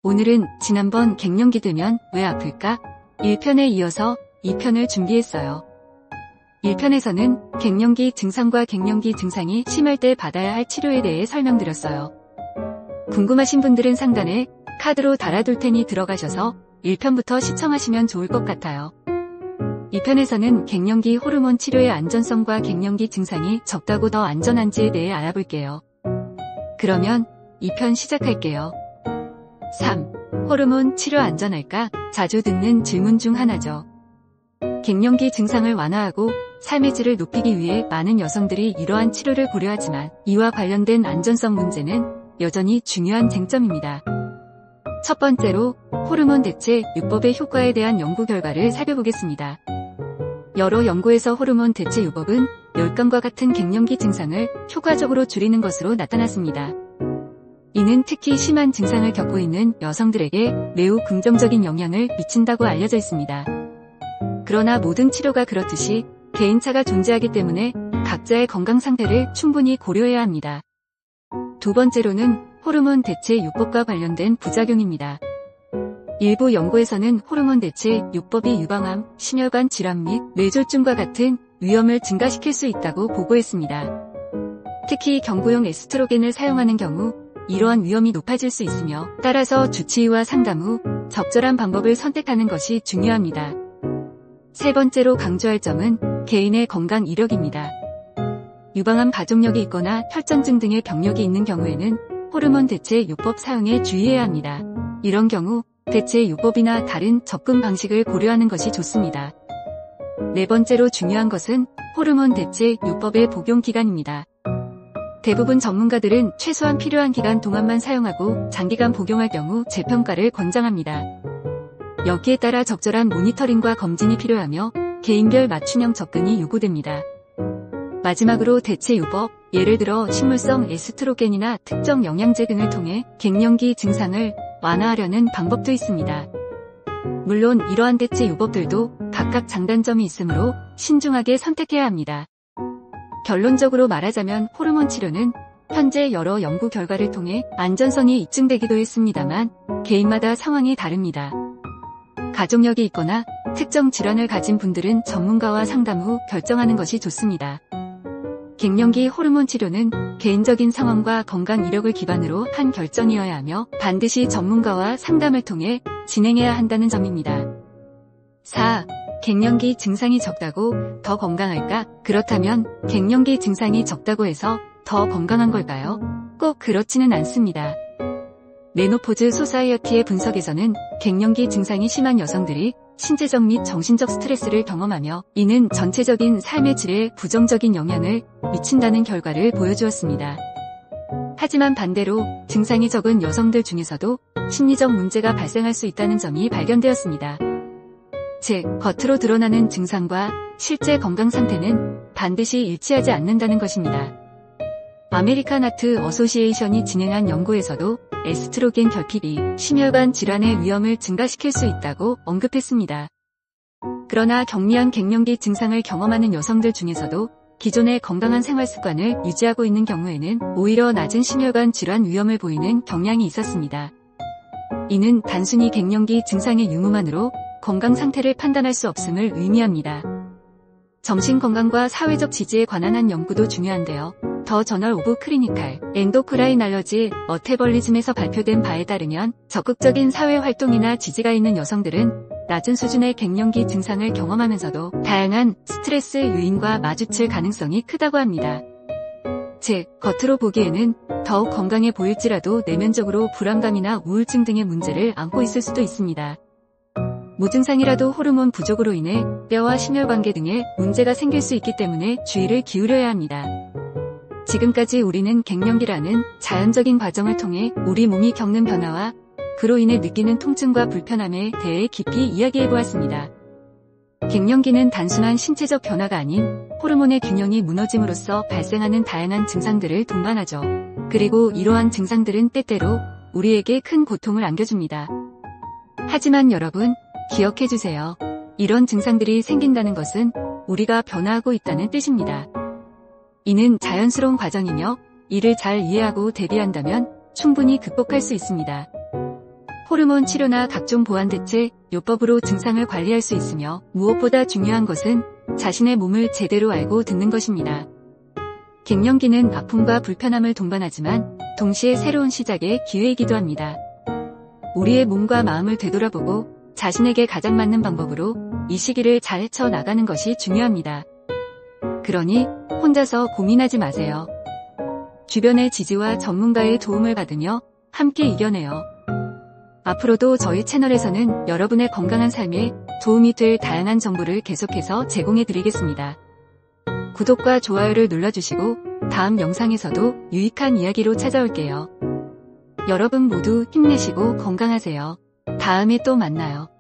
오늘은 지난번 갱년기 되면 왜 아플까? 1편에 이어서 2편을 준비했어요. 1편에서는 갱년기 증상과 갱년기 증상이 심할 때 받아야 할 치료에 대해 설명드렸어요. 궁금하신 분들은 상단에 카드로 달아둘 테니 들어가셔서 1편부터 시청하시면 좋을 것 같아요. 2편에서는 갱년기 호르몬 치료의 안전성과 갱년기 증상이 적다고 더 안전한지에 대해 알아볼게요. 그러면 2편 시작할게요. 3. 호르몬 치료 안전할까? 자주 듣는 질문 중 하나죠. 갱년기 증상을 완화하고 삶의 질을 높이기 위해 많은 여성들이 이러한 치료를 고려하지만 이와 관련된 안전성 문제는 여전히 중요한 쟁점입니다. 첫 번째로 호르몬 대체 요법의 효과에 대한 연구 결과를 살펴보겠습니다. 여러 연구에서 호르몬 대체 요법은 열감과 같은 갱년기 증상을 효과적으로 줄이는 것으로 나타났습니다. 이는 특히 심한 증상을 겪고 있는 여성들에게 매우 긍정적인 영향을 미친다고 알려져 있습니다. 그러나 모든 치료가 그렇듯이 개인차가 존재하기 때문에 각자의 건강 상태를 충분히 고려해야 합니다. 두 번째로는 호르몬 대체 요법과 관련된 부작용입니다. 일부 연구에서는 호르몬 대체 요법이 유방암, 심혈관 질환 및 뇌졸중과 같은 위험을 증가시킬 수 있다고 보고했습니다. 특히 경구용 에스트로겐을 사용하는 경우 이러한 위험이 높아질 수 있으며 따라서 주치의와 상담 후 적절한 방법을 선택하는 것이 중요합니다. 세 번째로 강조할 점은 개인의 건강 이력입니다. 유방암 가족력이 있거나 혈전증 등의 병력이 있는 경우에는 호르몬 대체 요법 사용에 주의해야 합니다. 이런 경우 대체 요법이나 다른 접근 방식을 고려하는 것이 좋습니다. 네 번째로 중요한 것은 호르몬 대체 요법의 복용 기간입니다. 대부분 전문가들은 최소한 필요한 기간 동안만 사용하고 장기간 복용할 경우 재평가를 권장합니다. 여기에 따라 적절한 모니터링과 검진이 필요하며 개인별 맞춤형 접근이 요구됩니다. 마지막으로 대체 요법, 예를 들어 식물성 에스트로겐이나 특정 영양제 등을 통해 갱년기 증상을 완화하려는 방법도 있습니다. 물론 이러한 대체 요법들도 각각 장단점이 있으므로 신중하게 선택해야 합니다. 결론적으로 말하자면 호르몬 치료는 현재 여러 연구 결과를 통해 안전성이 입증되기도 했습니다만 개인마다 상황이 다릅니다. 가족력이 있거나 특정 질환을 가진 분들은 전문가와 상담 후 결정하는 것이 좋습니다. 갱년기 호르몬 치료는 개인적인 상황과 건강 이력을 기반으로 한 결정이어야 하며 반드시 전문가와 상담을 통해 진행해야 한다는 점입니다. 4. 갱년기 증상이 적다고 더 건강할까? 그렇다면 갱년기 증상이 적다고 해서 더 건강한 걸까요? 꼭 그렇지는 않습니다. 메노포즈 소사이어티의 분석에서는 갱년기 증상이 심한 여성들이 신체적 및 정신적 스트레스를 경험하며 이는 전체적인 삶의 질에 부정적인 영향을 미친다는 결과를 보여주었습니다. 하지만 반대로 증상이 적은 여성들 중에서도 심리적 문제가 발생할 수 있다는 점이 발견되었습니다. 즉, 겉으로 드러나는 증상과 실제 건강 상태는 반드시 일치하지 않는다는 것입니다. 아메리칸 하트 어소시에이션이 진행한 연구에서도 에스트로겐 결핍이 심혈관 질환의 위험을 증가시킬 수 있다고 언급했습니다. 그러나 경미한 갱년기 증상을 경험하는 여성들 중에서도 기존의 건강한 생활 습관을 유지하고 있는 경우에는 오히려 낮은 심혈관 질환 위험을 보이는 경향이 있었습니다. 이는 단순히 갱년기 증상의 유무만으로 건강 상태를 판단할 수 없음을 의미합니다. 정신건강과 사회적 지지에 관한 한 연구도 중요한데요. 더 저널 오브 클리니칼 엔도크라인 알러지 머테벌리즘에서 발표된 바에 따르면 적극적인 사회활동이나 지지가 있는 여성들은 낮은 수준의 갱년기 증상을 경험하면서도 다양한 스트레스 요인과 마주칠 가능성이 크다고 합니다. 즉, 겉으로 보기에는 더욱 건강해 보일지라도 내면적으로 불안감이나 우울증 등의 문제를 안고 있을 수도 있습니다. 무증상이라도 호르몬 부족으로 인해 뼈와 심혈관계 등의 문제가 생길 수 있기 때문에 주의를 기울여야 합니다. 지금까지 우리는 갱년기라는 자연적인 과정을 통해 우리 몸이 겪는 변화와 그로 인해 느끼는 통증과 불편함에 대해 깊이 이야기해보았습니다. 갱년기는 단순한 신체적 변화가 아닌 호르몬의 균형이 무너짐으로써 발생하는 다양한 증상들을 동반하죠. 그리고 이러한 증상들은 때때로 우리에게 큰 고통을 안겨줍니다. 하지만 여러분, 기억해주세요. 이런 증상들이 생긴다는 것은 우리가 변화하고 있다는 뜻입니다. 이는 자연스러운 과정이며 이를 잘 이해하고 대비한다면 충분히 극복할 수 있습니다. 호르몬 치료나 각종 보완 대체, 요법으로 증상을 관리할 수 있으며 무엇보다 중요한 것은 자신의 몸을 제대로 알고 듣는 것입니다. 갱년기는 아픔과 불편함을 동반하지만 동시에 새로운 시작의 기회이기도 합니다. 우리의 몸과 마음을 되돌아보고 자신에게 가장 맞는 방법으로 이 시기를 잘 헤쳐나가는 것이 중요합니다. 그러니 혼자서 고민하지 마세요. 주변의 지지와 전문가의 도움을 받으며 함께 이겨내요. 앞으로도 저희 채널에서는 여러분의 건강한 삶에 도움이 될 다양한 정보를 계속해서 제공해 드리겠습니다. 구독과 좋아요를 눌러주시고 다음 영상에서도 유익한 이야기로 찾아올게요. 여러분 모두 힘내시고 건강하세요. 다음에 또 만나요.